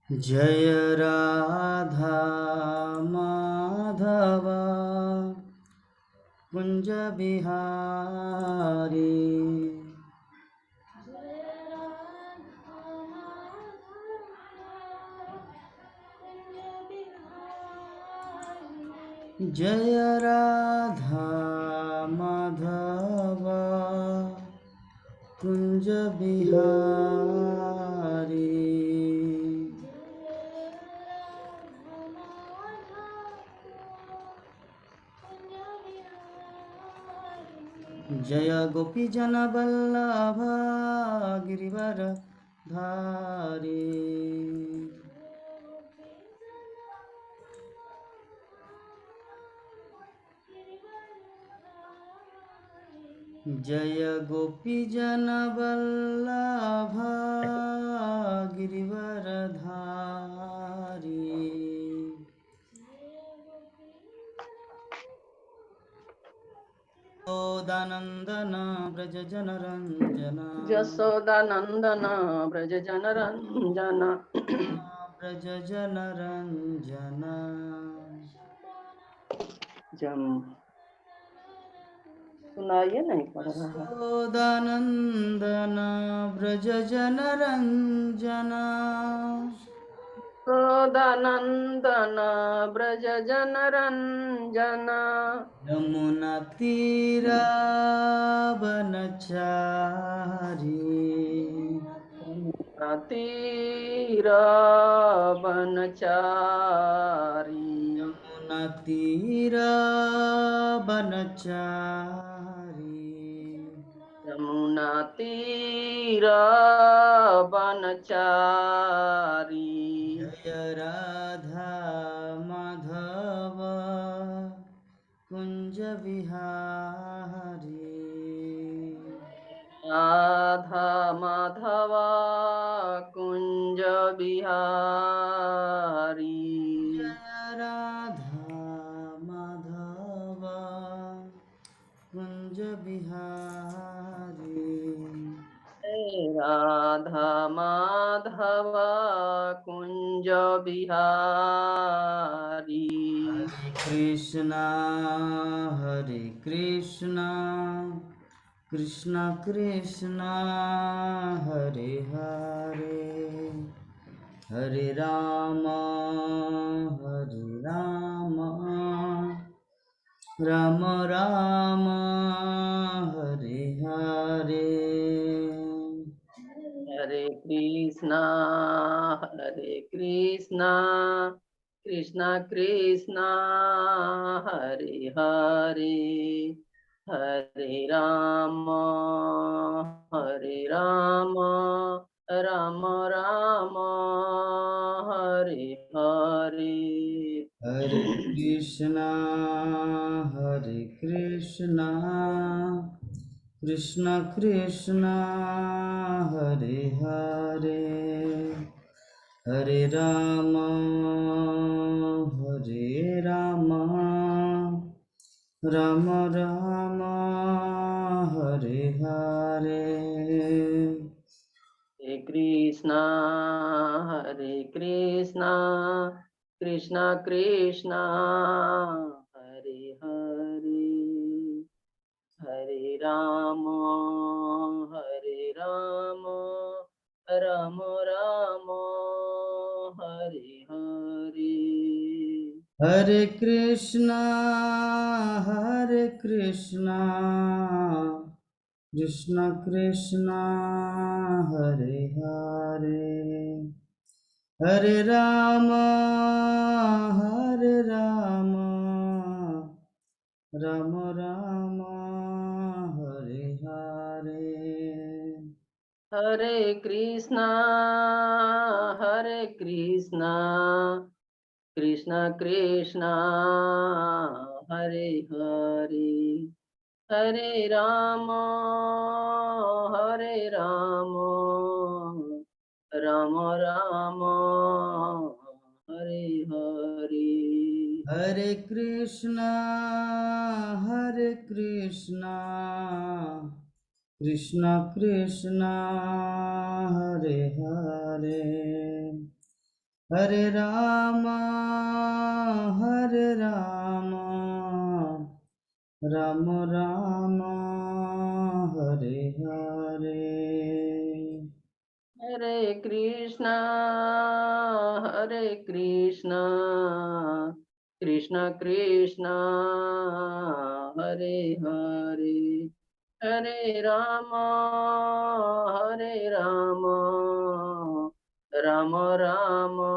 जय राधा माधव कुंज बिहारी। जय राधा माधव कुंज बिहारी। जय गोपी जन वल्लभ गिरिवर धारी। जय गोपी जन वल्लभ गिरिवर धारी। यशोदानंदन व्रज जनरंजन यशोदानंदन व्रज जनरंजन व्रज जनरंजन। जम सुनाइए, नहीं पढ़ रहा है। यशोदानंदन व्रज जनरंजन। यशोदानंदन व्रज जनरंजन यमुना तीरा बनचारी। तीर बनचारी। यमुना तीरा बनचारी। यमुना तीर बनचारी। जय राधा माधव कुंज बिहारी। राधा माधव कुंज बिहारी। जय राधा माधव कुंज बिहारी। राधा माधव कुंज बिहारी। हरे कृष्णा कृष्णा कृष्णा हरे हरे, हरे राम राम राम हरे हरे। हरे कृष्णा कृष्णा कृष्णा हरे हरे, हरे राम राम राम हरे हरे। हरे कृष्णा कृष्णा कृष्णा हरे हरे, हरे राम राम राम हरे हरे। हरे कृष्णा कृष्णा कृष्णा हरे हरे, हरे राम राम राम हरे हरे। हरे कृष्णा कृष्णा कृष्णा हरे हरे, हरे राम राम राम हरे हरे। हरे कृष्णा कृष्णा कृष्णा हरे हरे, हरे राम राम राम हरे हरे। हरे Krishna Krishna Krishna Hare Hare, Hare Rama, Hare Rama, Rama Rama, Hare Hare. Hare Krishna, Krishna Krishna, Hare Hare, Hare Rama, Rama Rama,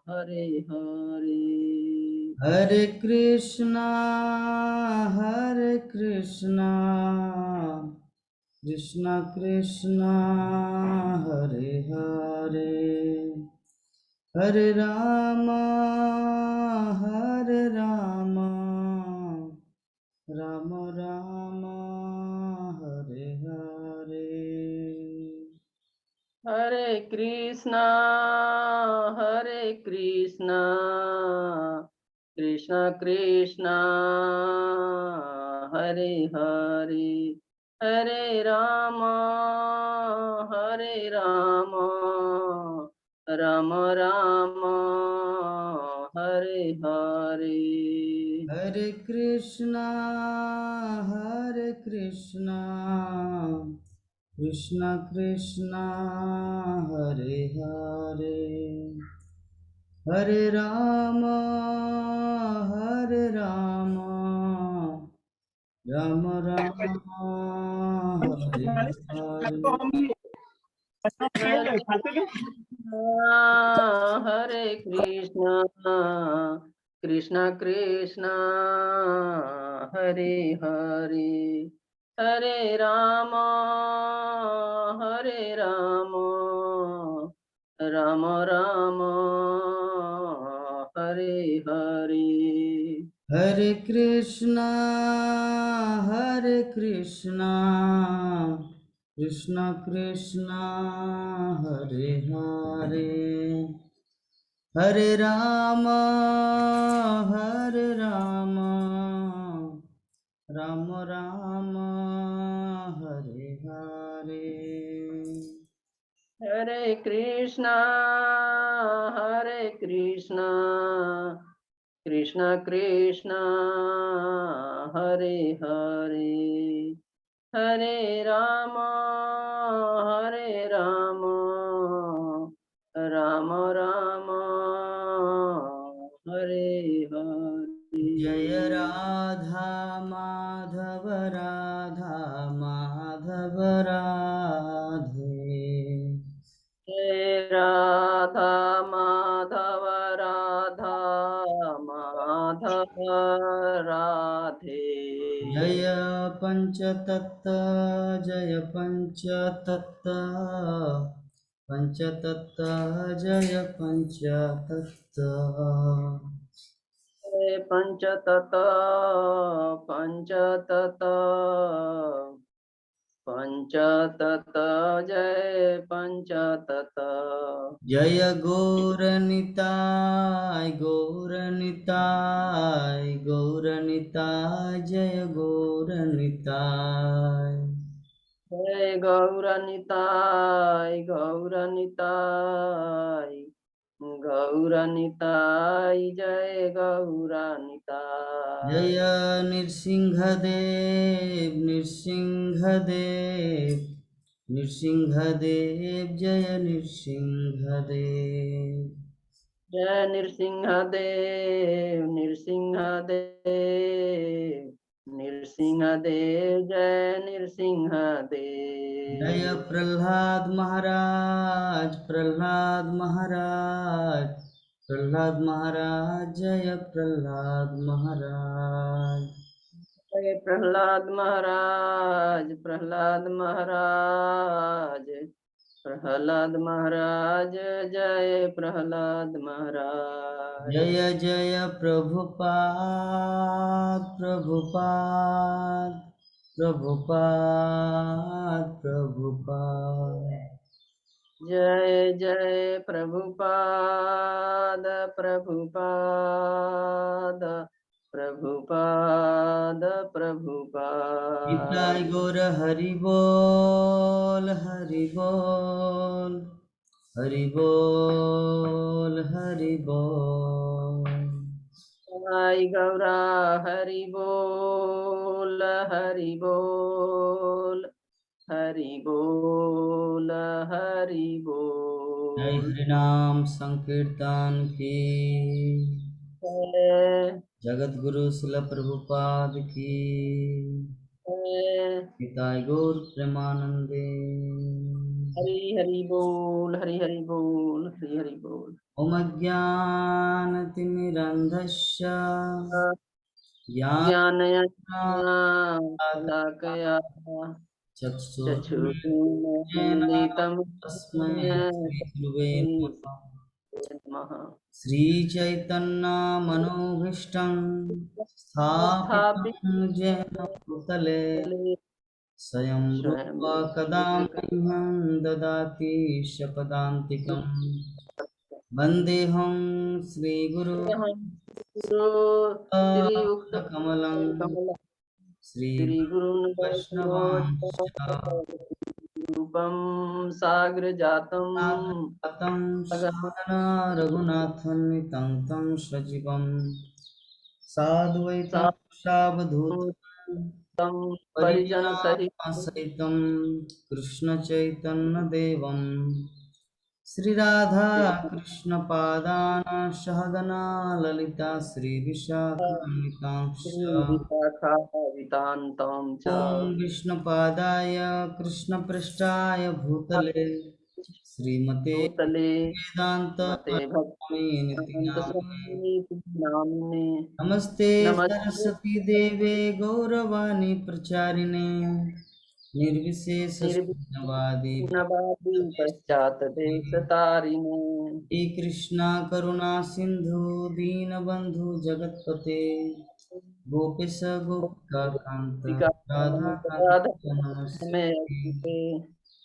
Hare Hare. Hare Krishna, Krishna Krishna, Hare Hare, Hare Rama, Rama Rama, Hare Hare. Hare Krishna, Krishna Krishna, Hare Hare, Hare Rama, Rama Rama, Hare Hare. Hare Krishna, Krishna Krishna, Hare Hare, Hare Rama, Rama Rama, Hare Hare. Hare Hare Krishna Krishna, Hare Hare, Hare Rama, Rama Rama, Hare Hare. Hare Krishna, Krishna Krishna, Hare Hare, Hare Rama, Rama Rama, Hare Hare. Hare Krishna, Krishna Krishna, Hare Hare, Hare Rama, Rama Rama, Hare Hare. Jaya Radha Madhav Radha Madhav Radhe. Jai Radha Madhava Radha Madhava Radhe. Jaya Panchatattva, Jaya Panchatattva, Panchatattva, Jaya Panchatattva. Panchatata, Panchatata, Panchatata, Jai Panchatata. जय गौरनिताय गौरनिताय गौरनिताय जय Gaur Nitai Jai Gauranitai, Gauranitai, Gauranitai, Jai Gauranitai. जय नृसिंहदेव नृसिंहदेव नृसिंहदेव जय Nrisimhadeva Jai Nirsingadev, Nirsingadev, Nirsingadev, Jai Nirsingadev. जय प्रहलाद महाराज प्रहलाद महाराज प्रहलाद महाराज जय प्रहलाद महाराज जय प्रहलाद महाराज, प्रहलाद महाराज, प्रहलाद महाराज, जय प्रहलाद महाराज. जय जय प्रभुपाद प्रभुपाद प्रभुपाद प्रभुपाद जय जय प्रभुपाद, प्रभुपाद, प्रभुपाद, प्रभुपाद. निताय गौर हरि बोल हरि बोल हरि बोल। साई गौरा हरि बोल हरि बोल हरि बोल हरि जय बोल। हरिनाम संकीर्तन की, जय जगत गुरु शिल प्रभुपाद की, जय। पिताय गौर प्रेमानंदे। हरि हरि बोल हरि हरि बोल हरि हरि बोल। ओम अज्ञानतिमिरन्धस्य ज्ञानयज्ञानशलाकया चक्षुरुन्मीलितं तस्मै येन श्रीगुरुवे नमः। नमः। श्रीचैतन्यमनोभीष्टं स्थापितं येन भूतले स्वयं रूपा कदा मह्यं ददाति शपदान्तिकम्। वन्देऽहं श्रीगुरु कमलं श्री गुरु श्रीवैष्णवांश्च रूपम साग्र जातम तं सहना रघुनाथन्वितं तं सजीवं साद्वैतं सावधूतं परिजन सहित परिजनासहितं कृष्णचैतन्यदेवं श्रीराधा कृष्णपादान् सहगना ललिता श्रीविशाखान्वितांश्च। विशाखावितान्तं च ॐ विष्णुपादाय कृष्णपृष्ठाय भूतले श्रीमते भूतले वेदांत मते स्वामिनिति भक्तान्त नामिने। स्वामी नाम्ने नमस्ते नमस्ते सरस्वती देवे गौरवाणी प्रचारिणे निर्विशेष शून्यवादी निर्विघ्नवादी पश्चात देश तारिणे हे कृष्णा करुणा सिंधु दीनबंधु जगतपते गोपेश गोपिकांत राधा कांत में नमस्ते।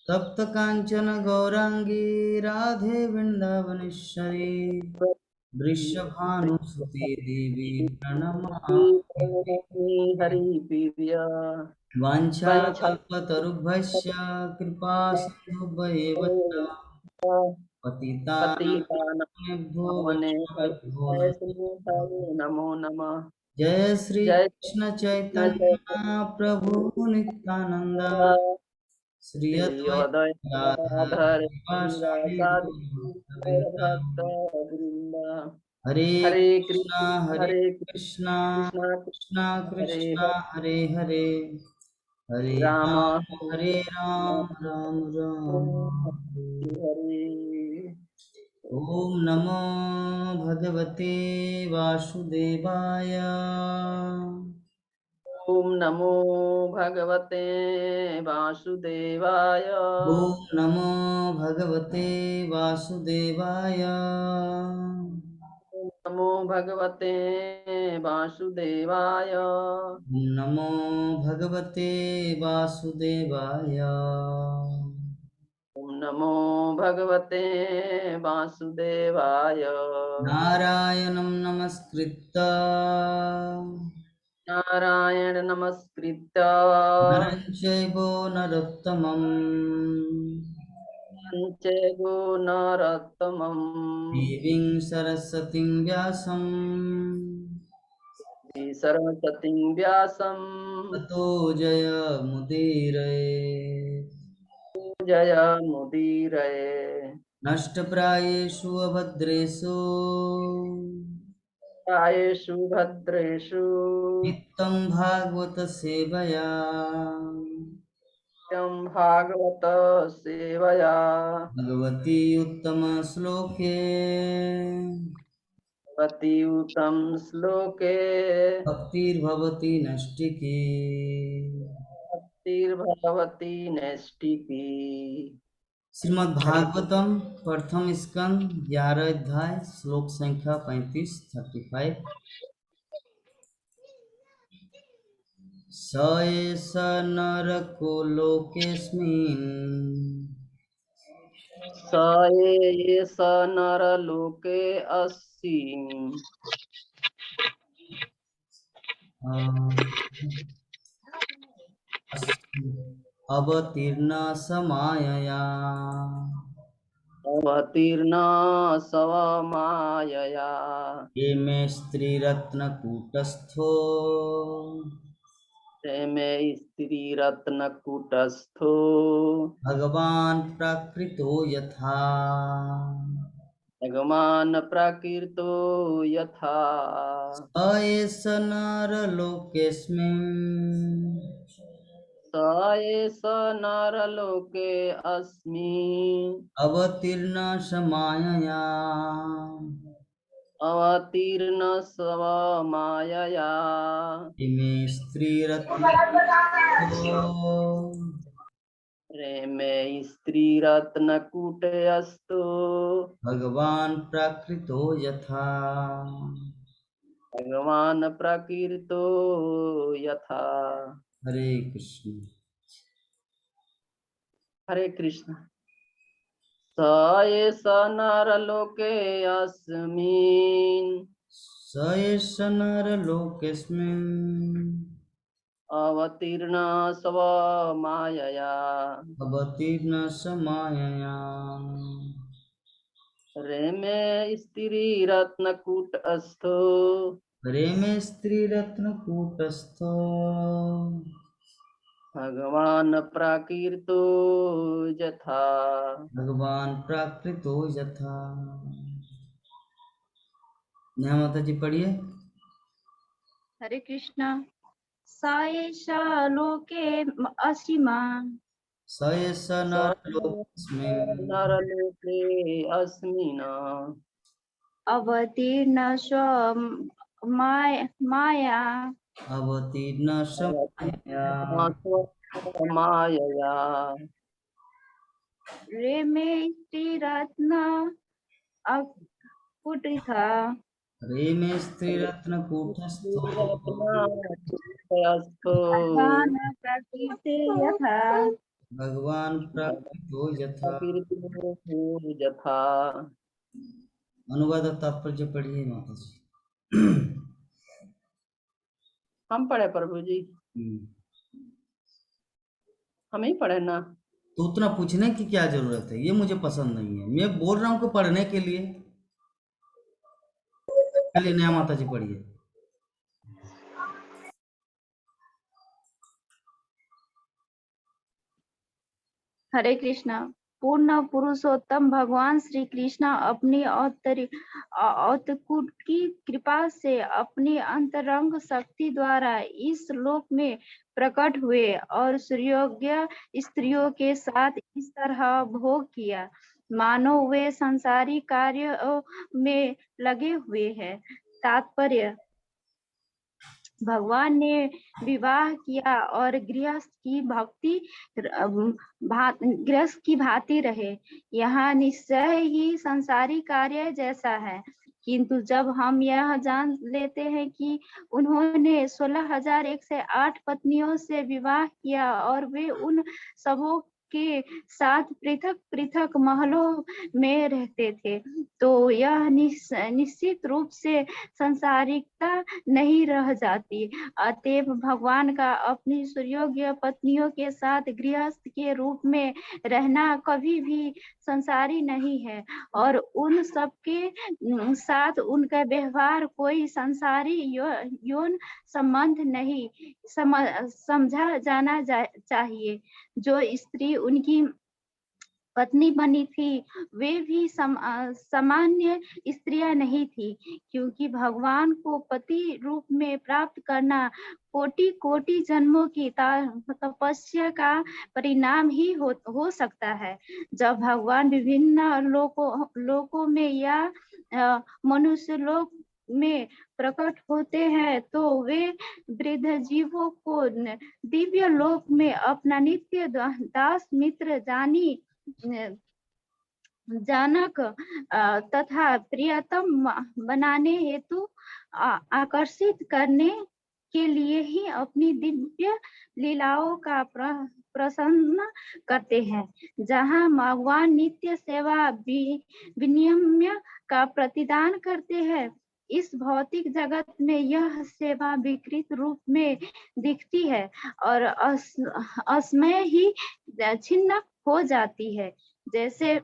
तप्त कांचन गौरांगी राधे वृंदावनेश्वरी वृषभानुसुते देवी प्रणमामि। हरि प्रिया वंशा वाञ्छाकल्पतरुभ्यश्च कृपा सिन्धुभ्येव च पतितानां पतितानेभ्यो पावने वैष्णवेभ्यो वैष्णवेभ्यो नमो नमः। जय श्री जय कृष्ण कृष्ण चैतन्य प्रभु नित्यानंद श्री श्री अद्वैत उदय राधा राधर श्रीवासादि साधु गौरभक्तवृंद। भक्त वृंद। हरे हरे कृष्णा हरे हरे कृष्णा कृष्ण कृष्णा हरे कृष्णा हरे हरे हरे राम हरे राम राम राम हरे। हरे। ॐ नमो भगवते वासुदेवाय। ओम नमो भगवते वासुदेवाय। ॐ नमो भगवते वासुदेवाय। नमो भगवते वासुदेवाय। ॐ नमो भगवते वासुदेवाय। ओम नमो भगवते वासुदेवाय। नारायणं नमस्कृत्य नारायण नमस्कृत्य नरं चैव नरोत्तमं चैव नरोत्तमं देवीं सरस्वतीं व्यासं सरस्वतीं व्यासं ततो जयमुदीरये। जय मुदीरये। नष्टप्रायेषु अभद्रेषु प्रायेषु भद्रेषु नित्यं भागवत सेवया नित्यं भागवत सेवया भगवती उत्तमश्लोके भवति उत्तम श्लोके भक्तिर्भवति नष्टिकी। भक्तिर्भवति नैष्टिकी। श्रीमद् भागवतम प्रथम स्कंद 11 अध्याय श्लोक संख्या 35-35। स एष नरको लोकेऽस्मिन् स एष नरलोके अस्ति अवतीर्ण समायया अवतीर्ण स्वमायया ये मे स्त्रीरत्नकूटस्थो प्रेमे स्त्रीरत्नकूटस्थो भगवान् प्रकृतो यथा। भगवान् प्राकृतो यथा। स एष नरलोकेऽस्मिन् स एष नरलोके अस्मिन् अवतीर्ण समायया। अवतीर्ण स्वमायया इमे स्त्रीरत्नकूटस्थो प्रेमे स्त्रीरत्नकूटस्थो भगवान् प्रकृतो यथा। भगवान् प्राकृतो यथा। हरे कृष्ण। हरे कृष्ण। स एष नरलोके अस्मिन् स एष नरलोकेऽस्मिन् अवतीर्ण स्वमायया अवतीर्ण समायया। रेमे स्त्रीरत्नकूटस्थो रेमे स्त्रीरत्नकूटस्थो भगवान् प्राकृतो यथा। भगवान् प्राकृतो यथा। नेहा माता जी पढ़िए। हरे कृष्णा। स एष लोके असीमा स एष नरलोकेऽस्मिन् नरलोके अस्मिन् अवतीर्ण माया अवतीर्ण समायया। मायया रेमे स्त्रीरत्न अकुटिथा रेमे स्त्रीरत्नकूटस्थो भगवान् प्रकृते यथा। भगवान् प्राकृतो यथा। यथा। अनुवाद और तात्पर्य पढ़िए माता जी। हम पढ़े प्रभु जी, हम ही पढ़े ना। तो उतना पूछने की क्या जरूरत है, ये मुझे पसंद नहीं है। मैं बोल रहा हूँ कि पढ़ने के लिए। चलिए नया माता जी पढ़िए। हरे कृष्णा। पूर्ण पुरुषोत्तम भगवान श्री कृष्ण अपनी अवतकुट की कृपा से अपनी अंतरंग शक्ति द्वारा इस लोक में प्रकट हुए और सुयोग्य स्त्रियों के साथ इस तरह भोग किया मानो वे संसारी कार्य में लगे हुए हैं। तात्पर्य, भगवान ने विवाह किया और गृहस्थ की भांति रहे। यह निश्चय ही संसारी कार्य जैसा है, किंतु जब हम यह जान लेते हैं कि उन्होंने 16,108 पत्नियों से विवाह किया और वे उन सबों के साथ पृथक पृथक महलों में रहते थे, तो यह निश्चित रूप से संसारिकता नहीं रह जाती। अतएव भगवान का अपनी सुयोग्य पत्नियों के साथ गृहस्थ के रूप में रहना कभी भी संसारी नहीं है और उन सबके साथ उनका व्यवहार कोई संसारी यौन संबंध नहीं समझा जाना चाहिए। जो स्त्री उनकी पत्नी बनी थी वे भी सामान्य स्त्रियां नहीं थी, क्योंकि भगवान को पति रूप में प्राप्त करना कोटि कोटि जन्मों की तपस्या का परिणाम ही हो सकता है। जब भगवान विभिन्न लोकों में या मनुष्य लोक में प्रकट होते हैं तो वे वृद्ध जीवों को दिव्य लोक में अपना नित्य दास मित्र जानक तथा प्रियतम बनाने हेतु आकर्षित करने के लिए ही अपनी दिव्य लीलाओं का प्रसन्न करते हैं। जहाँ भगवान नित्य सेवा विनियम्य का प्रतिदान करते हैं, इस भौतिक जगत में यह सेवा विकृत रूप में दिखती है और असमय ही छिन्न हो जाती है। जैसे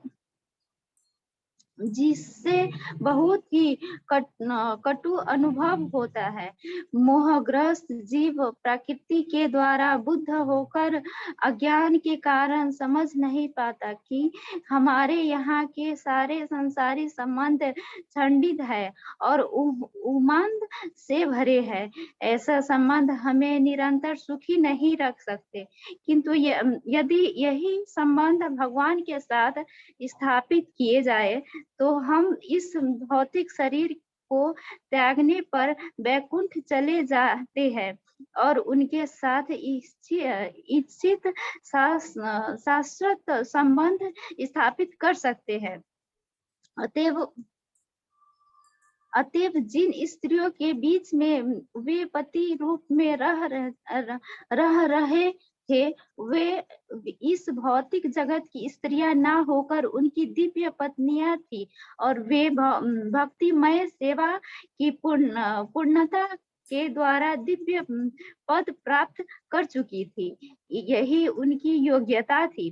जिससे बहुत ही कटु अनुभव होता है। मोहग्रस्त जीव प्रकृति के द्वारा बुद्ध होकर अज्ञान के कारण समझ नहीं पाता कि हमारे यहाँ के सारे संसारी संबंध खंडित है और उमंद से भरे हैं। ऐसा संबंध हमें निरंतर सुखी नहीं रख सकते, किंतु यदि यही संबंध भगवान के साथ स्थापित किए जाए तो हम इस भौतिक शरीर को त्यागने पर वैकुंठ चले जाते हैं और उनके साथ इच्छित शाश्वत संबंध स्थापित कर सकते हैं। अतएव जिन स्त्रियों के बीच में वे पति रूप में रह रहे थे, वे इस भौतिक जगत की स्त्रियां ना होकर उनकी दिव्य पत्नियां थी और वे भक्तिमय सेवा की पूर्णता के द्वारा दिव्य पद प्राप्त कर चुकी थी। यही उनकी योग्यता थी।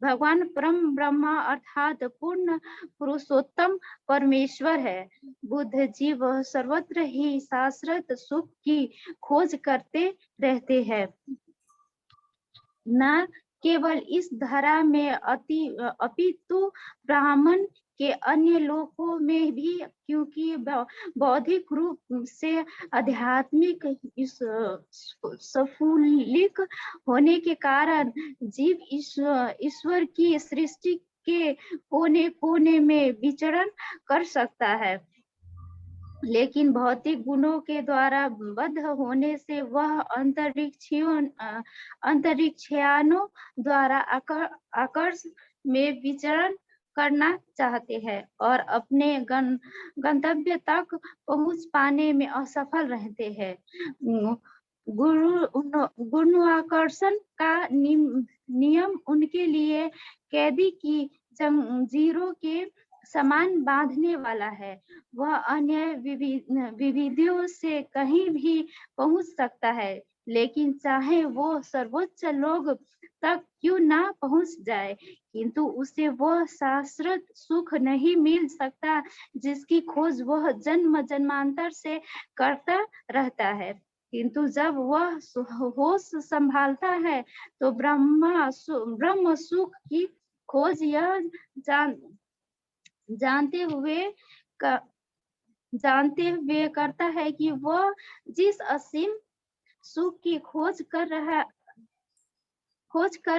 भगवान परम ब्रह्मा अर्थात पूर्ण पुरुषोत्तम परमेश्वर है। बुद्ध जीव सर्वत्र ही शाश्वत सुख की खोज करते रहते हैं, न केवल इस धरा में अपितु ब्राह्मण के अन्य लोकों में भी, क्योंकि बौद्धिक रूप से आध्यात्मिक सफुल्लिक होने के कारण जीव ईश्वर की सृष्टि के कोने कोने में विचरण कर सकता है, लेकिन भौतिक गुणों के द्वारा बद्ध होने से वह अंतरिक्षयानों द्वारा आकर्ष में विचरण करना चाहते हैं और अपने गंतव्य तक पहुंच पाने में असफल रहते हैं। गुरुत्वाकर्षण का नियम उनके लिए कैदी की जंजीरों के समान बांधने वाला है। वह अन्य विविधियों से कहीं भी पहुंच सकता है, लेकिन चाहे वो सर्वोच्च लोग तक क्यों ना पहुंच जाए, किंतु उसे वह शाश्वत सुख नहीं मिल सकता जिसकी खोज वह जन्म जन्मांतर से करता रहता है। किंतु जब वह होश संभालता है तो ब्रह्म सुख की खोज यह जानते हुए करता है कि वह जिस असीम सुख की खोज कर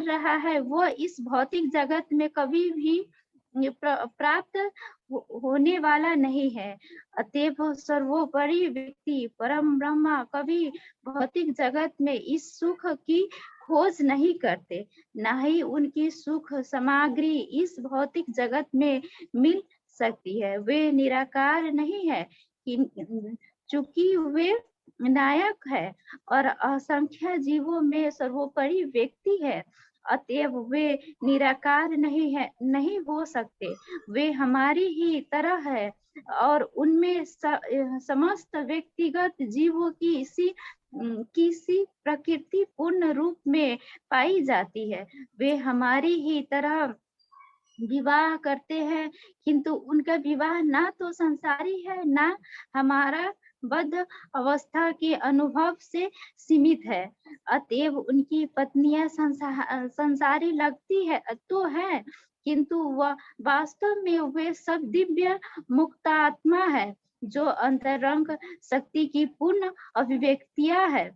रहा है वह इस भौतिक जगत में कभी भी प्राप्त होने वाला नहीं है। अतएव सर्वोपरि व्यक्ति परम ब्रह्मा कभी भौतिक जगत में इस सुख की खोज नहीं करते, न ही उनकी सुख सामग्री इस भौतिक जगत में मिल सकती है। वे निराकार नहीं है, चूंकि वे नायक है और असंख्य जीवों में सर्वोपरि व्यक्ति है, अतएव वे निराकार नहीं हो सकते। वे हमारी ही तरह है और उनमें समस्त व्यक्तिगत जीवों की किसी प्रकृति पूर्ण रूप में पाई जाती है। वे हमारी ही तरह विवाह करते हैं, किंतु उनका विवाह ना तो संसारी है, ना हमारा बद्ध अवस्था के अनुभव से सीमित है। अतएव उनकी पत्नियां संसारी लगती है तो है, किंतु वह वास्तव में वे सब दिव्य मुक्तात्मा है जो अंतरंग शक्ति की पूर्ण अभिव्यक्तियां है।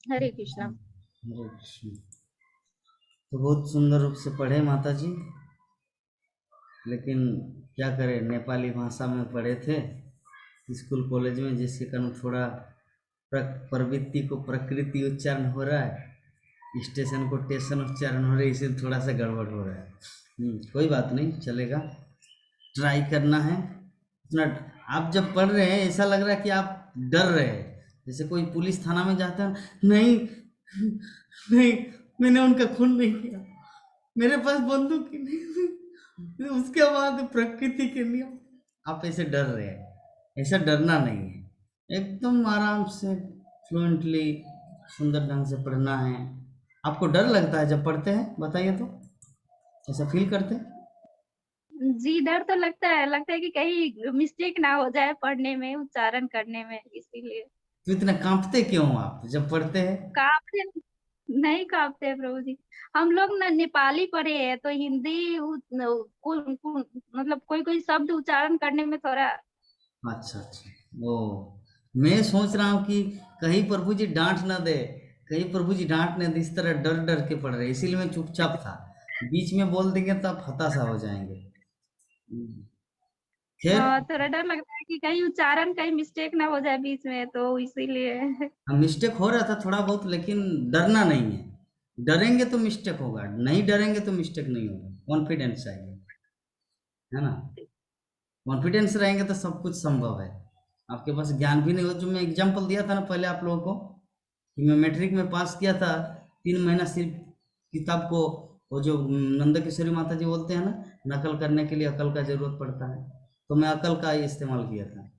हरे कृष्णा। हरे कृष्ण। तो बहुत सुंदर रूप से पढ़े माता जी, लेकिन क्या करें, नेपाली भाषा में पढ़े थे स्कूल कॉलेज में, जिसके कारण थोड़ा प्रवृत्ति को प्रकृति उच्चारण हो रहा है, स्टेशन को टेशन उच्चारण हो रहा है, इसलिए थोड़ा सा गड़बड़ हो रहा है। कोई बात नहीं, चलेगा, ट्राई करना है इतना। आप जब पढ़ रहे हैं ऐसा लग रहा है कि आप डर रहे हैं, जैसे कोई पुलिस थाना में जाते हैं, नहीं नहीं मैंने उनका खून नहीं किया, मेरे पास बंदूक ही नहीं, उसके बाद प्रकृति के नियम, आप ऐसे डर रहे हैं। ऐसा डरना नहीं है, एकदम आराम से फ्लुएंटली सुंदर ढंग से पढ़ना है। आपको डर लगता है जब पढ़ते हैं, बताइए तो। ऐसा फील करते हैं? जी, डर तो लगता है कि कहीं मिस्टेक ना हो जाए पढ़ने में, उच्चारण करने में, इसीलिए। तो इतना कांपते क्यों आप जब पढ़ते हैं? काँपते नहीं काँपते प्रभु जी। हम लोग ना नेपाली पढ़े हैं, तो हिंदी मतलब कोई-कोई शब्द उच्चारण करने में थोड़ा। अच्छा अच्छा। ओ, मैं सोच रहा हूँ कि कहीं प्रभु जी डांट ना दे, कहीं प्रभु जी डांट ना दे, इस तरह डर डर के पढ़ रहे, इसीलिए मैं चुपचाप था। बीच में बोल देंगे तो आप हताशा हो जाएंगे। खैर, थोड़ा डर लगता है कि कहीं उच्चारण कहीं मिस्टेक ना हो जाए बीच में, तो इसीलिए। मिस्टेक हो रहा था थोड़ा बहुत, लेकिन डरना नहीं है। डरेंगे तो मिस्टेक होगा, नहीं डरेंगे तो मिस्टेक नहीं होगा। कॉन्फिडेंस चाहिए, है ना? कॉन्फिडेंस रहेंगे तो सब कुछ संभव है। आपके पास ज्ञान भी नहीं हो, जो मैं एग्जांपल दिया था ना पहले आप लोगों को, कि मैं मैट्रिक में पास किया था, 3 महीना सिर्फ किताब को, वो जो नंद किशोरी माता जी बोलते हैं ना, नकल करने के लिए अकल का जरूरत पड़ता है, तो मैं अकल का ही इस्तेमाल किया था।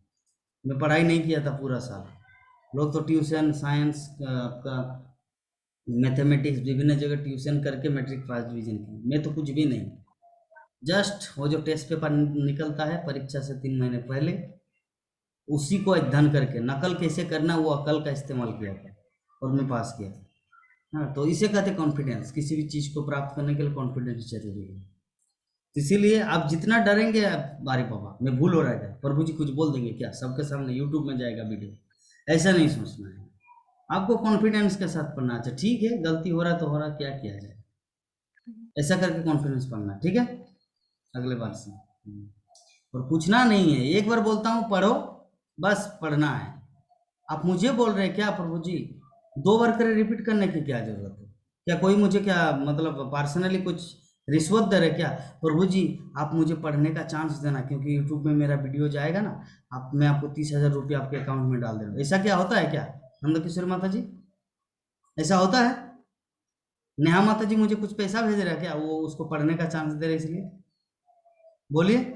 मैं पढ़ाई नहीं किया था पूरा साल। लोग तो ट्यूशन, साइंस, आपका मैथमेटिक्स, विभिन्न जगह ट्यूशन करके मैट्रिक फर्स्ट डिवीजन की, मैं तो कुछ भी नहीं। जस्ट वो जो टेस्ट पेपर निकलता है परीक्षा से 3 महीने पहले, उसी को अध्ययन करके नकल कैसे करना, वो अकल का इस्तेमाल किया था और मैं पास किया। हाँ, तो इसे कहते कॉन्फिडेंस। किसी भी चीज़ को प्राप्त करने के लिए कॉन्फिडेंस जरूरी है। इसीलिए आप जितना डरेंगे, बारी बाबा मैं भूल हो रहा है, प्रभु जी कुछ बोल देंगे क्या, सबके सामने यूट्यूब में जाएगा वीडियो, ऐसा नहीं सोचना है। आपको कॉन्फिडेंस के साथ पढ़ना। अच्छा ठीक है, गलती हो रहा है तो हो रहा, क्या किया जाए, ऐसा करके कॉन्फिडेंस पढ़ना। ठीक है, अगले बार से। और पूछना नहीं है, एक बार बोलता हूँ पढ़ो, बस पढ़ना है। आप मुझे बोल रहे हैं क्या प्रभु जी, 2 बार करे रिपीट करने की क्या जरूरत है? क्या कोई मुझे क्या मतलब पर्सनली कुछ रिश्वत दे रहे क्या? प्रभु जी आप मुझे पढ़ने का चांस देना, क्योंकि यूट्यूब में मेरा वीडियो जाएगा ना, आप मैं आपको 30,000 रुपये आपके अकाउंट में डाल दे रहा हूँ। ऐसा क्या होता है क्या नंद किशोर माता जी? ऐसा होता है? नेहा माता जी मुझे कुछ पैसा भेज रहा है क्या, वो उसको पढ़ने का चांस दे रहे इसलिए? बोलिए।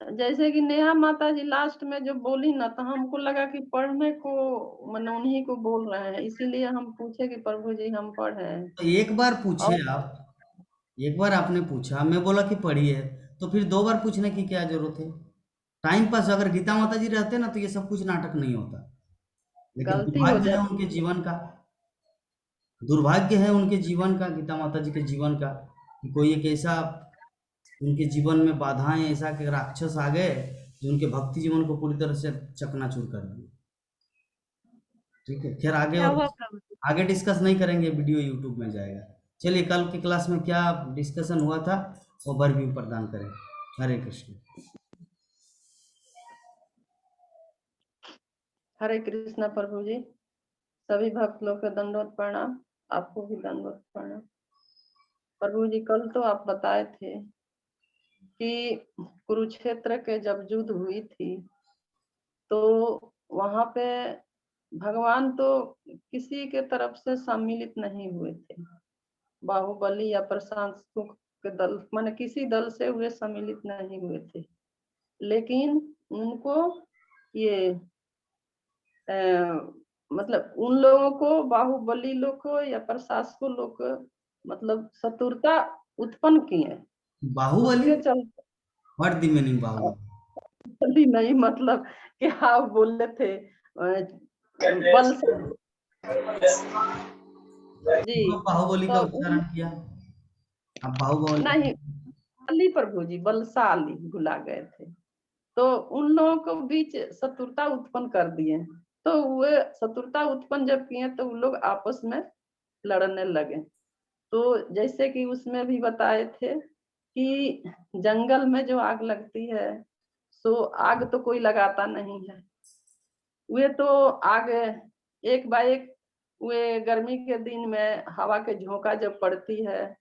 जैसे कि नेहा माता जी लास्ट में जो बोली ना, तो हमको लगा कि पढ़ने को मन उन्हीं को बोल रहे हैं, इसीलिए हम पूछे कि प्रभु जी हम पढ़े। तो एक बार पूछे और आप, एक बार आपने पूछा, मैं बोला कि पढ़िए, तो फिर 2 बार पूछने की क्या जरूरत है? Time pass. अगर गीता माता जी रहते ना तो ये सब कुछ नाटक नहीं होता। लेकिन गलती हो दुर्भाग्य है जाती उनके है। जीवन का, दुर्भाग्य है उनके जीवन का, गीता माता जी के जीवन का, कि कोई एक ऐसा उनके जीवन में बाधाएं, ऐसा कि राक्षस आ गए जो उनके भक्ति जीवन को पूरी तरह से चकनाचूर कर दिए। ठीक है, खैर आगे, क्या और हुआ प्रभु जी? आगे डिस्कस नहीं करेंगे, वीडियो यूट्यूब में जाएगा। चलिए, कल की क्लास में क्या डिस्कशन हुआ था वो ओवरव्यू प्रदान करें। हरे कृष्ण। हरे कृष्णा प्रभु जी। सभी भक्त लोग को दंडवत प्रणाम, आपको भी दंडवत प्रणाम। प्रभु जी कल तो आप बताए थे कि कुरुक्षेत्र के जब युद्ध हुई थी, तो वहां पे भगवान तो किसी के तरफ से सम्मिलित नहीं हुए थे। बाहुबली या प्रशांत सुख के दल, माने किसी दल से वे सम्मिलित नहीं हुए थे। लेकिन उनको ये मतलब उन लोगों को, बाहुबली लोग को या प्रशासकों लोग को, मतलब शत्रुता उत्पन्न किए। बाहुबली? उसके चलते व्हाट द मीनिंग बाहुबली? नहीं, मतलब कि आप बोले थे बल से जी। क्यों बाहुबली का तो उच्चारण किया? आप बाहुबली? नहीं, बली प्रभु जी बलशाली भुला गए थे, तो उन लोगों को बीच शत्रुता उत्पन्न कर दिए। तो वे शत्रुता उत्पन्न जब किए तो उन लोग आपस में लड़ने लगे। तो जैसे कि उसमें भी बताए थे कि जंगल में जो आग लगती है, सो आग तो कोई लगाता नहीं है। वे तो आग एक बार एक, वे गर्मी के दिन में हवा के झोंका जब पड़ती है,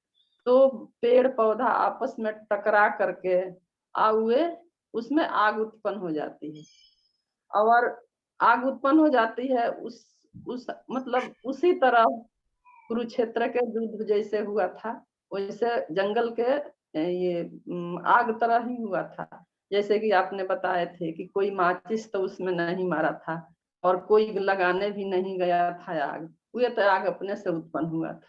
तो पेड़ पौधा आपस में टकरा करके वे उसमें आग उत्पन्न हो जाती है। और आग उत्पन्न हो जाती है, उस मतलब उसी तरह कुरुक्षेत्र के युद्ध जैसे हुआ था, वैसे जंगल के ये आग तरह ही हुआ था। जैसे कि आपने बताए थे कि कोई माचिस तो उसमें नहीं मारा था, और कोई लगाने भी नहीं गया था आग, वो तो आग अपने से उत्पन्न हुआ था।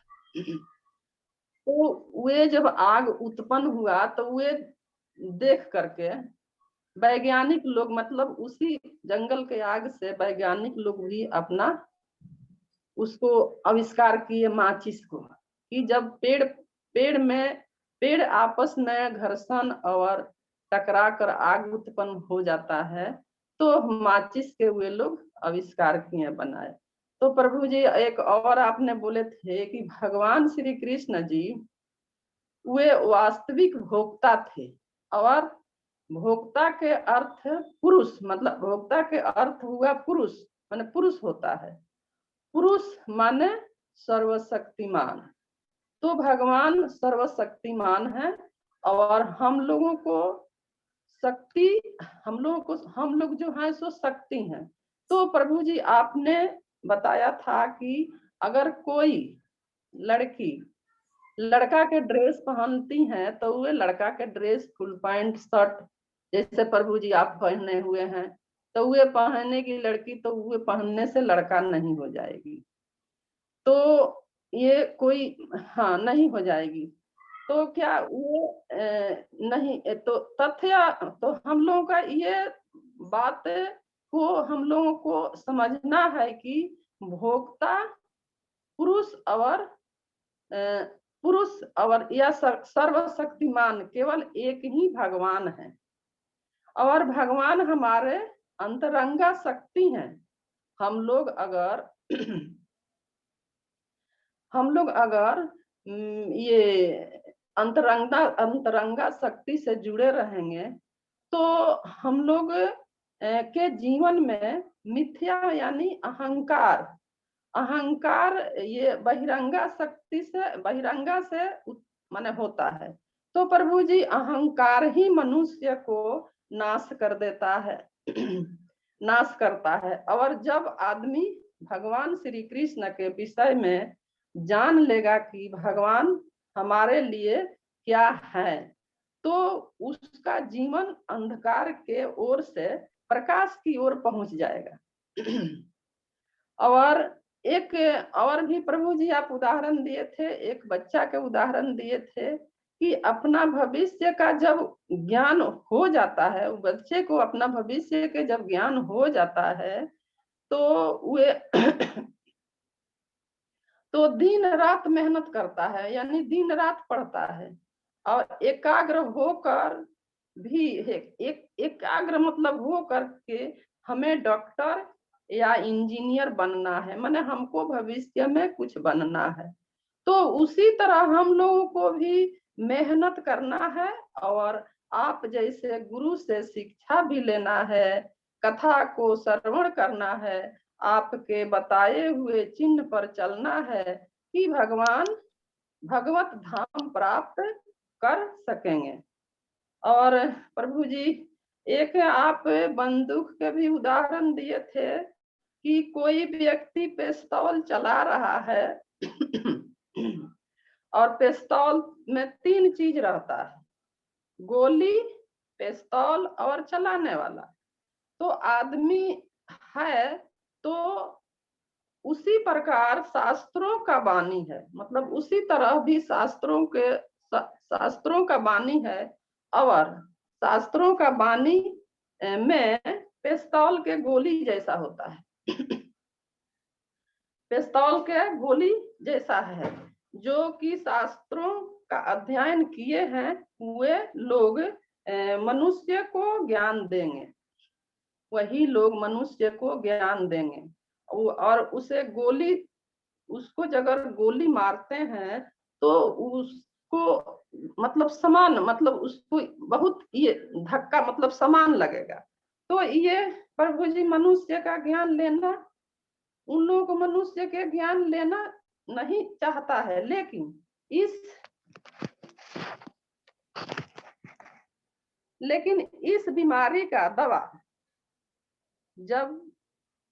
तो वे जब आग उत्पन्न हुआ तो वे देख करके वैज्ञानिक लोग, मतलब उसी जंगल के आग से वैज्ञानिक लोग भी अपना उसको आविष्कार किए माचिस को, कि जब पेड़ आपस में घर्षण और टकरा कर आग उत्पन्न हो जाता है, तो माचिस के वे लोग आविष्कार किए, बनाए। तो प्रभु जी एक और आपने बोले थे कि भगवान श्री कृष्ण जी वे वास्तविक भोक्ता थे, और भोक्ता के अर्थ पुरुष, मतलब भोक्ता के अर्थ हुआ पुरुष, माने पुरुष होता है, पुरुष माने सर्वशक्तिमान। तो भगवान सर्वशक्तिमान है, और हम लोगों को शक्ति, हम लोग जो हैं सो शक्ति हैं। तो प्रभु जी आपने बताया था कि अगर कोई लड़की लड़का के ड्रेस पहनती हैं तो वे लड़का के ड्रेस फुल पैंट शर्ट, जैसे प्रभु जी आप पहने हुए हैं, तो वे पहने की लड़की, तो वे पहनने से लड़का नहीं हो जाएगी। तो ये कोई, हाँ, नहीं हो जाएगी। तो क्या वो नहीं, तो तथ्य, तो हम लोगों का ये बात को हम लोगों को समझना है कि भोक्ता पुरुष और या सर्वशक्तिमान केवल एक ही भगवान है, और भगवान हमारे अंतरंगा शक्ति हैं। हम लोग अगर ये अंतरंगा शक्ति से जुड़े रहेंगे, तो हम लोग के जीवन में मिथ्या यानी अहंकार ये बहिरंगा से माने होता है। तो प्रभु जी अहंकार ही मनुष्य को नाश कर देता है नाश करता है। और जब आदमी भगवान श्री कृष्ण के विषय में जान लेगा कि भगवान हमारे लिए क्या है, तो उसका जीवन अंधकार के ओर से प्रकाश की ओर पहुंच जाएगा। और एक और भी प्रभु जी आप उदाहरण दिए थे, एक बच्चा के उदाहरण दिए थे कि अपना भविष्य का जब ज्ञान हो जाता है, बच्चे को अपना भविष्य के जब ज्ञान हो जाता है, तो वे तो दिन रात मेहनत करता है, यानी दिन रात पढ़ता है, और एकाग्र होकर भी एकाग्र मतलब हो करके हमें डॉक्टर या इंजीनियर बनना है, माने हमको भविष्य में कुछ बनना है। तो उसी तरह हम लोगों को भी मेहनत करना है, और आप जैसे गुरु से शिक्षा भी लेना है, कथा को श्रवण करना है, आपके बताए हुए चिन्ह पर चलना है, कि भगवत धाम प्राप्त कर सकेंगे। और प्रभु जी एक आप बंदूक के भी उदाहरण दिए थे कि कोई व्यक्ति पिस्तौल चला रहा है और पिस्तौल में 3 चीज रहता है, गोली, पिस्तौल और चलाने वाला। तो आदमी है तो उसी प्रकार शास्त्रों का वाणी है, मतलब उसी तरह भी शास्त्रों का वाणी है, और शास्त्रों का वाणी में पिस्तौल के गोली जैसा होता है पिस्तौल के गोली जैसा है। जो कि शास्त्रों का अध्ययन किए हैं वे लोग मनुष्य को ज्ञान देंगे, वही लोग मनुष्य को ज्ञान देंगे। और उसको अगर गोली मारते हैं तो उसको मतलब समान, मतलब उसको बहुत ये धक्का मतलब समान लगेगा। तो ये प्रभु जी मनुष्य का ज्ञान लेना, उन लोगों को मनुष्य के ज्ञान लेना नहीं चाहता है, लेकिन इस बीमारी का दवा जब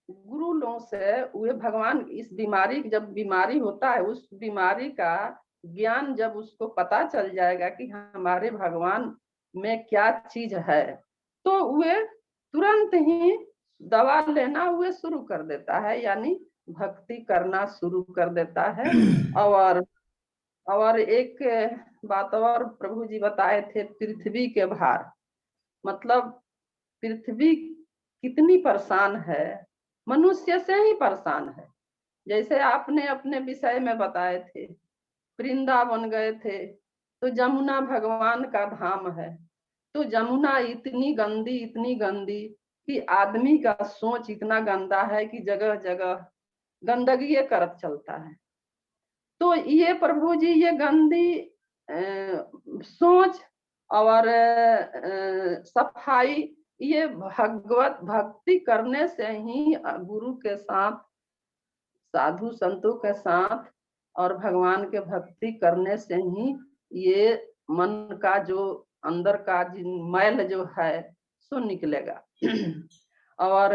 गुरु लोगों से वे भगवान, इस बीमारी जब बीमारी होता है, उस बीमारी का ज्ञान जब उसको पता चल जाएगा कि हमारे भगवान में क्या चीज है, तो वे तुरंत ही दवा लेना वे शुरू कर देता है, यानी भक्ति करना शुरू कर देता है। और और एक बात और प्रभु जी बताए थे, पृथ्वी के भार। मतलब पृथ्वी कितनी परेशान है, मनुष्य से ही परेशान है। जैसे आपने अपने विषय में बताए थे, वृंदावन गए थे तो जमुना भगवान का धाम है, तो जमुना इतनी गंदी कि आदमी का सोच इतना गंदा है कि जगह जगह गंदगी करत चलता है। तो ये प्रभु जी ये गंदी सोच और सफाई, ये भगवत भक्ति करने से ही, गुरु के साथ, साधु संतों के साथ और भगवान के भक्ति करने से ही ये मन का जो अंदर का मैल जो है सो निकलेगा। और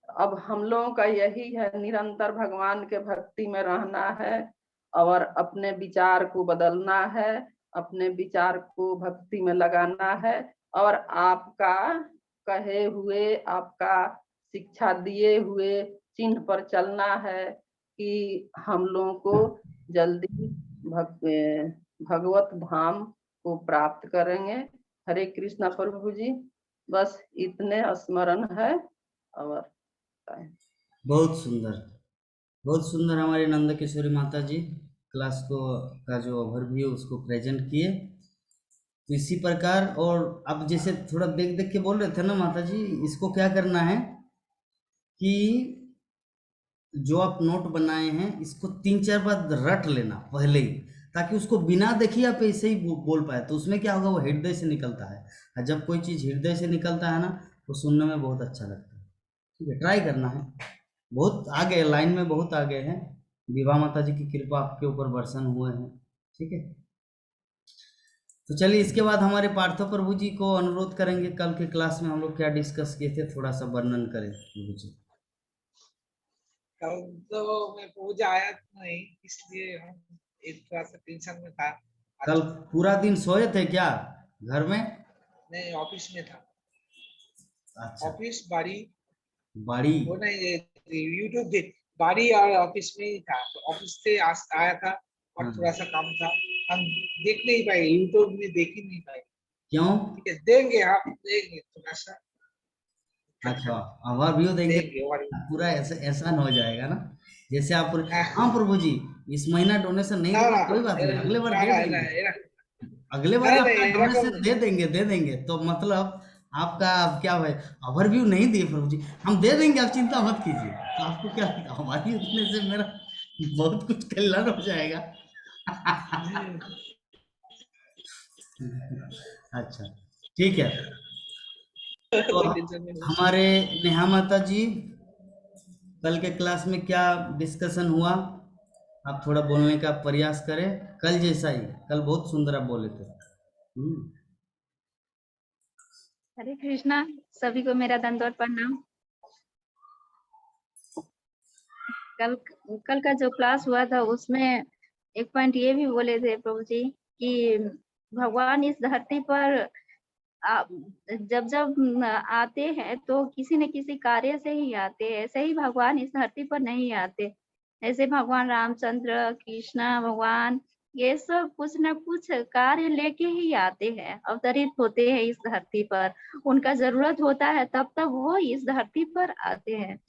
अब हम लोगों का यही है, निरंतर भगवान के भक्ति में रहना है और अपने विचार को बदलना है, अपने विचार को भक्ति में लगाना है और आपका कहे हुए, आपका शिक्षा दिए हुए चिन्ह पर चलना है कि हम लोगों को जल्दी भगवत धाम को प्राप्त करेंगे। हरे कृष्णा प्रभु जी, बस इतने स्मरण है। और बहुत सुंदर हमारे नंद किशोरी माता जी क्लास को का जो ओवरव्यू उसको प्रेजेंट किए। तो इसी प्रकार, और अब जैसे थोड़ा देख देख के बोल रहे थे ना माता जी, इसको क्या करना है कि जो आप नोट बनाए हैं इसको 3-4 बार रट लेना पहले ही, ताकि उसको बिना देखे आप ऐसे ही बोल पाए। तो उसमें क्या होगा, वो हृदय से निकलता है, और जब कोई चीज़ हृदय से निकलता है ना तो सुनने में बहुत अच्छा लगता है। ठीक है, ट्राई करना है। बहुत आगे लाइन में, बहुत आगे हैं। विभा माता जी की कृपा आपके ऊपर बरसन हुए हैं। ठीक है, तो चलिए इसके बाद हमारे पार्थो प्रभु जी को अनुरोध करेंगे, कल के क्लास में हम लोग क्या डिस्कस किए थे थोड़ा सा वर्णन करें प्रभु जी। कल तो मैं पूजा आया नहीं, इसलिए हम एक थोड़ा सा टेंशन में था। कल पूरा दिन सोए थे क्या घर में? नहीं, ऑफिस में था। अच्छा, ऑफिस बाड़ी बाड़ी। वो नहीं, यूट्यूब देख, बाड़ी और ऑफिस में ही था। तो ऑफिस से आया था और हाँ, थोड़ा सा काम था, हम देख नहीं पाए, यूट्यूब में देख ही नहीं पाए। क्यों? ठीक है, देंगे, हम देंगे थोड़ा सा। अच्छा, आभार भी देंगे देंगे और पूरा, ऐसा ऐसा न हो जाएगा ना जैसे आप हाँ, हाँ प्रभु जी, इस महीना डोनेशन नहीं ना देंगे ना कोई बात नहीं, अगले बार ना दे ना देंगे। ना अगले बार नहीं आपका नहीं, डोनेशन दे देंगे। तो मतलब आपका अब क्या है, ओवरव्यू नहीं दिए प्रभु जी, हम दे देंगे, आप चिंता मत कीजिए। तो आपको क्या लगता है, हमारी उतने से मेरा बहुत कुछ कल्याण हो जाएगा। अच्छा, ठीक है। तो कोई टेंशन नहीं। हमारे नेहा माता जी, कल के क्लास में क्या डिस्कशन हुआ, आप थोड़ा बोलने का प्रयास करें, कल जैसा ही। कल बहुत सुंदर आप बोले थे। हरे कृष्णा, सभी को मेरा दंडवत प्रणाम। कल कल का जो क्लास हुआ था उसमें एक पॉइंट ये भी बोले थे प्रभु जी कि भगवान इस धरती पर जब जब आते हैं तो किसी न किसी कार्य से ही आते हैं। ऐसे ही भगवान इस धरती पर नहीं आते। ऐसे भगवान रामचंद्र, कृष्णा भगवान, ये सब कुछ न कुछ कार्य लेके ही आते हैं, अवतरित होते हैं इस धरती पर। उनका जरूरत होता है तब तब वो इस धरती पर आते हैं,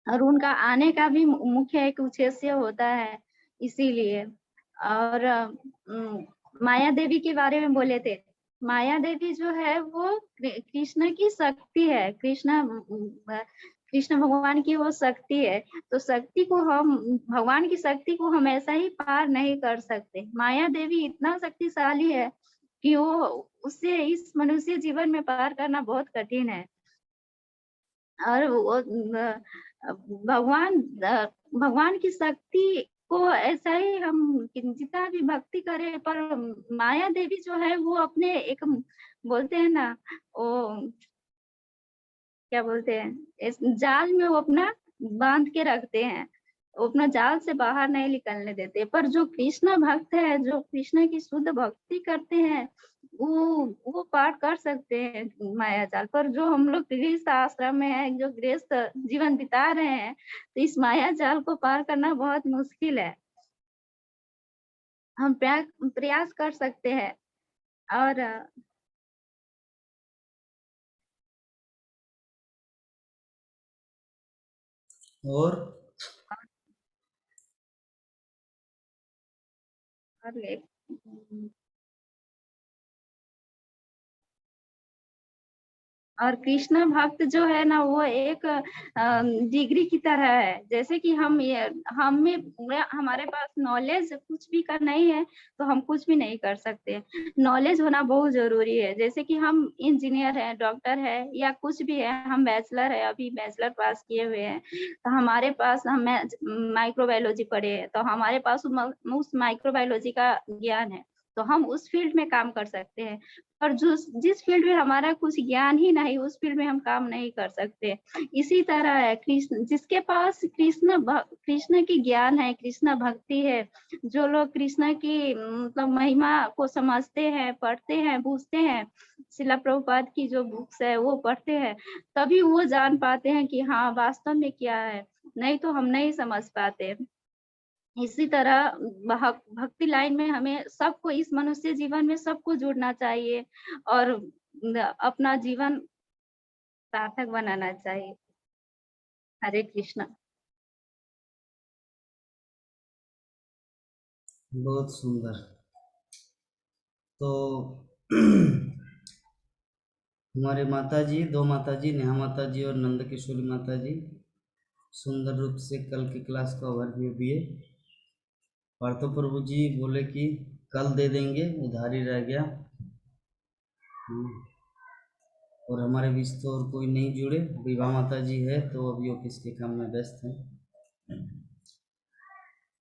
और उनका आने का भी मुख्य एक उद्देश्य होता है। इसीलिए और माया देवी के बारे में बोले थे। माया देवी जो है वो कृष्ण की शक्ति है, कृष्ण भगवान की वो शक्ति है। तो शक्ति को हम, भगवान की शक्ति को हम ऐसा ही पार नहीं कर सकते। माया देवी इतना शक्तिशाली है कि वो उससे इस मनुष्य जीवन में पार करना बहुत कठिन है। और वो भगवान की शक्ति को ऐसा ही हम जितना भी भक्ति करें, पर माया देवी जो है वो अपने एक बोलते हैं ना, वो क्या बोलते हैं, इस जाल में वो अपना बांध के रखते हैं, वो अपना जाल से बाहर नहीं निकलने देते। पर जो कृष्ण भक्त है, जो कृष्ण की शुद्ध भक्ति करते हैं, वो पार कर सकते हैं माया जाल। पर जो हम लोग गृहस्थ आश्रम में है, जो गृहस्थ जीवन बिता रहे हैं, तो इस माया जाल को पार करना बहुत मुश्किल है। हम प्रयास कर सकते हैं। और और और और कृष्ण भक्त जो है ना वो एक डिग्री की तरह है। जैसे कि हमारे पास नॉलेज कुछ भी का नहीं है तो हम कुछ भी नहीं कर सकते। नॉलेज होना बहुत जरूरी है। जैसे कि हम इंजीनियर है, डॉक्टर है या कुछ भी है, हम बैचलर है, अभी बैचलर पास किए हुए हैं, तो हमारे पास हम माइक्रोबायोलॉजी पढ़े हैं तो हमारे पास उस माइक्रोबायोलॉजी का ज्ञान है, तो हम उस फील्ड में काम कर सकते हैं। और जिस फील्ड में हमारा कुछ ज्ञान ही नहीं, उस फील्ड में हम काम नहीं कर सकते। इसी तरह है कृष्ण, जिसके पास कृष्ण की ज्ञान है, कृष्ण भक्ति है, जो लोग कृष्ण की मतलब महिमा को समझते हैं, पढ़ते हैं, बूझते हैं, शिला प्रभुपाद की जो बुक्स है वो पढ़ते हैं, तभी वो जान पाते हैं कि हाँ वास्तव में क्या है, नहीं तो हम नहीं समझ पाते। इसी तरह भक्ति लाइन में हमें सबको, इस मनुष्य जीवन में सबको जुड़ना चाहिए और अपना जीवन सार्थक बनाना चाहिए। हरे कृष्ण। बहुत सुंदर। तो हमारे माताजी, दो माताजी, नेहा माताजी और नंद किशोरी माताजी सुंदर रूप से कल की क्लास का ओवरव्यू दिए। पार्थो प्रभु जी बोले कि कल दे देंगे, उधार ही रह गया। और हमारे बीच तो और कोई नहीं जुड़े, विभा माता जी है तो अभी ऑफिस के काम में व्यस्त हैं।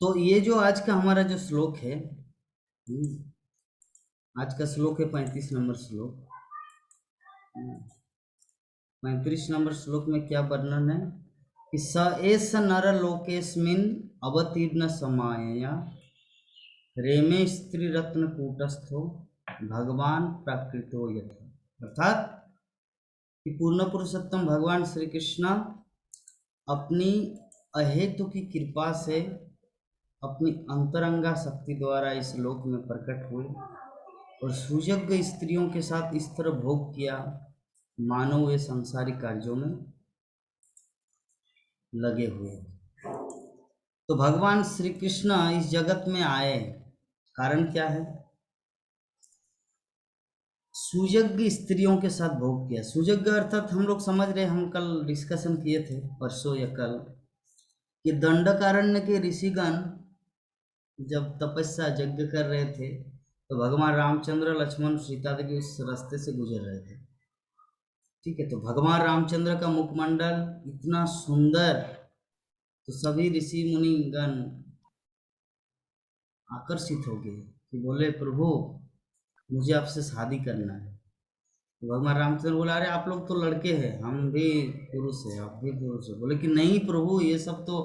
तो ये जो आज का हमारा जो श्लोक है, आज का श्लोक है 35 नंबर श्लोक। 35 नंबर श्लोक में क्या वर्णन है कि स एष नर लोकेस्मिन् अवतीर्ण समायया रेमे स्त्री रत्न कूटस्थो भगवान प्राकृतो यथा। अर्थात कि पूर्ण पुरुषोत्तम भगवान श्री कृष्ण अपनी अहेतु की कृपा से अपनी अंतरंगा शक्ति द्वारा इस लोक में प्रकट हुए और सुजग स्त्रियों के साथ इस तरह भोग किया मानो वे सांसारिक कार्यों में लगे हुए। तो भगवान श्री कृष्ण इस जगत में आए, कारण क्या है? सुजग स्त्रियों के साथ भोग किया। सुजग अर्थात हम लोग समझ रहे, हम कल डिस्कशन किए थे, परसों या कल, कि दंडकारण्य के ऋषिगण जब तपस्या यज्ञ कर रहे थे तो भगवान रामचंद्र, लक्ष्मण, सीता देवी उस रास्ते से गुजर रहे थे। ठीक है, तो भगवान रामचंद्र का मुखमंडल इतना सुंदर, तो सभी ऋषि मुनिगण आकर्षित हो गए कि बोले प्रभु मुझे आपसे शादी करना है। तो भगवान रामचंद्र बोला अरे आप लोग तो लड़के हैं, हम भी पुरुष हैं, आप भी पुरुष हैं। बोले कि नहीं प्रभु, ये सब तो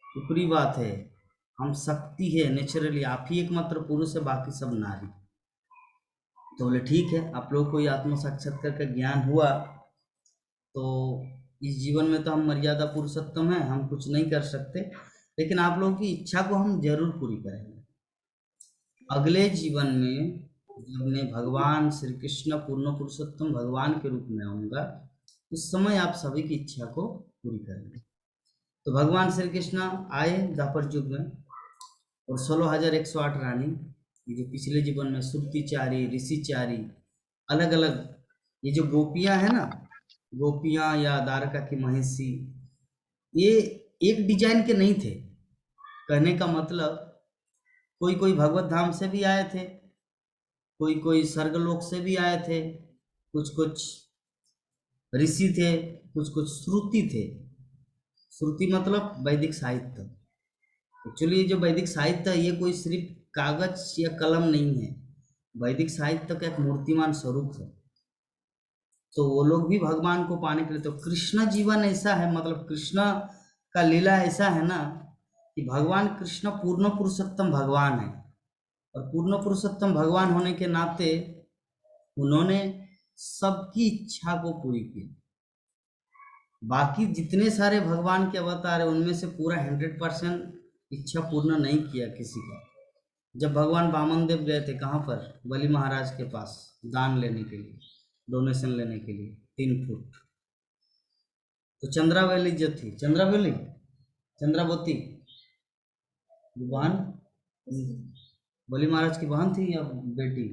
ऊपरी बात है, हम शक्ति है नेचुरली, आप ही एकमात्र पुरुष है, बाकी सब नारी। तो बोले ठीक है, आप लोग को आत्म साक्षात्कार का ज्ञान हुआ तो इस जीवन में तो हम मर्यादा पुरुषोत्तम है, हम कुछ नहीं कर सकते, लेकिन आप लोगों की इच्छा को हम जरूर पूरी करेंगे। अगले जीवन में जब मैं भगवान श्री कृष्ण पूर्ण पुरुषोत्तम भगवान के रूप में आऊंगा, उस समय आप सभी की इच्छा को पूरी करेंगे। तो भगवान श्री कृष्ण आए द्वापर युग में और 16,108 रानी, ये जो पिछले जीवन में श्रुतिचारी, ऋषिचारी, अलग अलग ये जो गोपियां है ना, गोपियां या द्वारका की महिषी, ये एक डिजाइन के नहीं थे। कहने का मतलब कोई कोई भगवत धाम से भी आए थे, कोई कोई स्वर्गलोक से भी आए थे, कुछ कुछ ऋषि थे, कुछ कुछ श्रुति थे। श्रुति मतलब वैदिक साहित्य। एक्चुअली जो वैदिक साहित्य है ये कोई सिर्फ कागज या कलम नहीं है, वैदिक साहित्य का एक मूर्तिमान स्वरूप है। तो वो लोग भी भगवान को पाने के लिए, तो कृष्ण जीवन ऐसा है, मतलब कृष्ण का लीला ऐसा है ना कि भगवान कृष्ण पूर्ण पुरुषोत्तम भगवान है, और पूर्ण पुरुषोत्तम भगवान होने के नाते उन्होंने सबकी इच्छा को पूरी की। बाकी जितने सारे भगवान के अवतार है उनमें से पूरा 100% इच्छा पूर्ण नहीं किया किसी का, जब भगवान वामन देव गए थे कहाँ पर, बलि महाराज के पास दान लेने के लिए, डोनेशन लेने के लिए 3 फुट। तो चंद्रावली जो थी, चंद्रावली, चंद्रावती बहन, बलि महाराज की बहन थी या बेटी,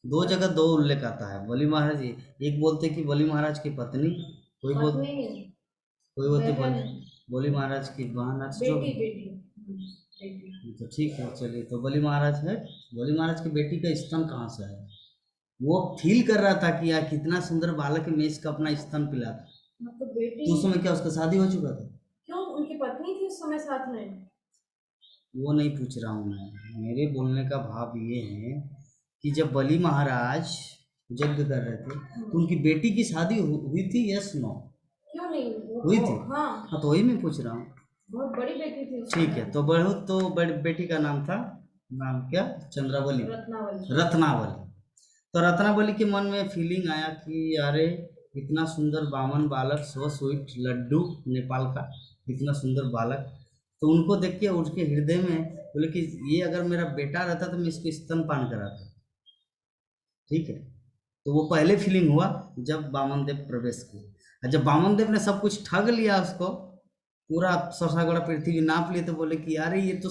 2 जगह 2 उल्लेख आता है। बलि महाराज, एक बोलते कि बलि महाराज की पत्नी, कोई बोलते बलि महाराज की बहन। अच्छा तो ठीक है, चलिए। तो बलि महाराज है, बलि महाराज की बेटी का स्तन कहाँ से है? वो फील कर रहा था कि यार कितना सुंदर बालक है, मैं इसका अपना स्तन पिलाता। तो बेटी, तो उस समय क्या उसका शादी हो चुका था? क्यों, उनकी पत्नी थी उस समय साथ में? वो नहीं पूछ रहा हूँ मैं, मेरे बोलने का भाव ये है कि जब बलि महाराज यज्ञ कर रहे थे तो उनकी बेटी की शादी हुई थी, यस नो? क्यों नहीं हुई थी? हाँ, तो वही मैं पूछ रहा हूँ। बहुत बड़ी बेटी थी उसकी। ठीक है, तो बेटी का नाम था, नाम क्या? चंद्रावली, रत्नावली। रत्नावली। तो रत्नावली के मन में फीलिंग आया कि अरे इतना सुंदर बामन बालक, सो स्वीट लड्डू नेपाल का, इतना सुंदर बालक। तो उनको देख के उसके हृदय में बोले कि ये अगर मेरा बेटा रहता तो मैं इसको स्तनपान कराता। ठीक है, तो वो पहले फीलिंग हुआ जब वामन देव प्रवेश किए। और जब वामन देव ने सब कुछ ठग लिया, उसको पूरा सरसागोड़ा पृथ्वी नाप लिए, तो बोले कि अरे ये तो